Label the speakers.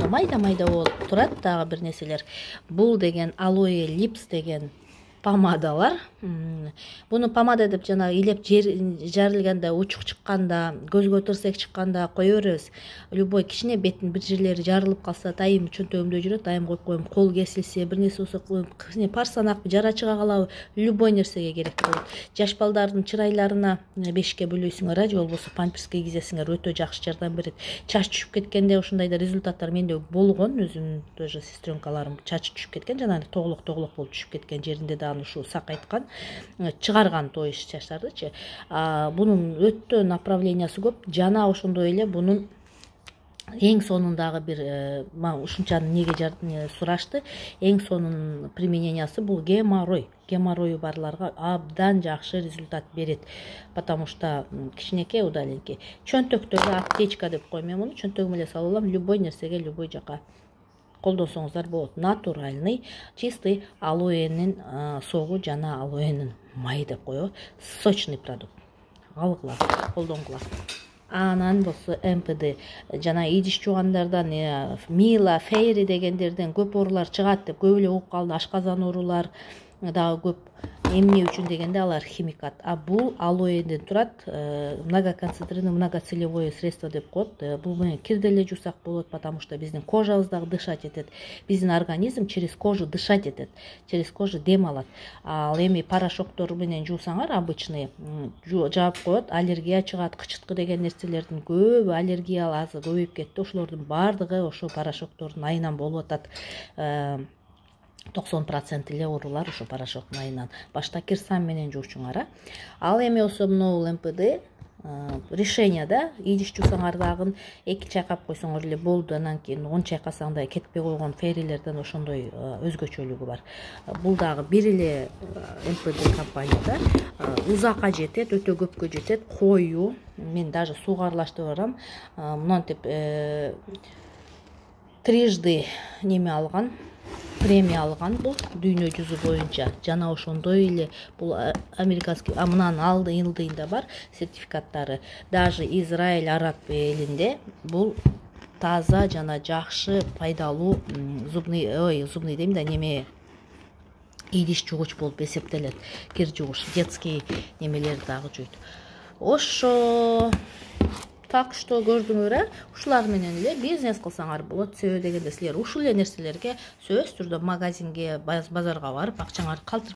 Speaker 1: майда болуп турат. Дагы бир нерселер. Бул деген Aloe Lips деген помадалар. Буну помада деп жана илеп жарылганда, учук чыкканда, көзгө тырсек чыкканда кое беребиз. Любой кичине беттин бир жерлери жарылып калса, дайым чөнтөгүмдө жүрөт, дайым коюп коем. Кол кесилсе, бир нерсе болсо, кичине парсанакпы, жара чыга калабы, любой нерсеге керек болот. Жаш балдардын чырайларына 5ке бөлөйсүңөр, же болбосо памперске кийгизесиңер, өтө жакшы жардам берет. Чач түшүп кеткенде ушундай да результаттар менде болгон. Өзүмдүн тоже сестренкаларым чачы түшүп кеткен, жана тоголок болуп түшүп кеткен жеринде да ушу сакайткан, чыгарган, то есть чачтардычы. Бунун өтө направлениясы көп. Жана ошондой эле бунун эң сонундагы бир ушунчаны неге сурашты. Эң сонун применениясы бул геморрой. Геморрою барларга абдан жакшы результат берет. Потому что кичинекей удаленький. Чөнтөктөгө аптечка деп коем мен муну. Чөнтөгүмө эле салып алам, любой нерсеге, любой жака колдонсоңуздар болот. Натуральный, чистый алоэнин согу жана алоэнин май деп коебу. Сочный продукт. Алгыла, колдонгула. Анан болсо МПД жана идиш жуугандардан Мила, Фейри дегендерден көп оорулар чыгат деп көп эле угуп калды. Ашказан оорулар дагы көп. Эмне үчүн дегенде алар химикат. Бул алоэден турат, многоконцентрированное многоцелевое средство деп коет. Бул менен кирди эле жуусак болот, потому что биздин кожабыз дагы дышать этет. Биздин организм через кожу дышать этет, через кожу дем алат. Ал эми порошоктор менен жуусаңар обычный жаап коет, аллергия чыгат, кычыткы деген нерселердин көбү аллергияласы көбөйүп кетти. Ошолордун бардыгы ошо порошоктордун айынан болуп атат. 90% эле оорулар ошо порошоктун айынан. Башта кирсан менен жуучуңар. Ал эми болсо мынау МПД решение да, идиш жуусаңар дагы 2 чайкап койсоңор эле болду. Анан кийин 10 чайкасаң да кетпей койгон фейрилерден ошондой өзгөчөлүгү бар. Бул дагы бир эле МПД компанияда узакка жетет, өтө көпкө жетет, коюу. Мен даже сууга аралаштырып барам. Мынантип трижды неме алган, премия алган бул дүйнө жүзү боюнча. Жана ошондой эле бул американский, мынанын алдыйында бар сертификаттары. Даже Израиль, Араб элинде бул таза жана жакшы пайдалуу зубный дейм да, неме идиш жугуч болуп эсептелет. Кир жугуч, детский немелер дагы жуйт. Ошо так что көрдүңөр, ушулар менен эле бизнес кылсаңар болот. Себеби дегенде силер ушул эле нерселерге сөзсүз түрдө магазинге, базарга барып акчаңарды калтырып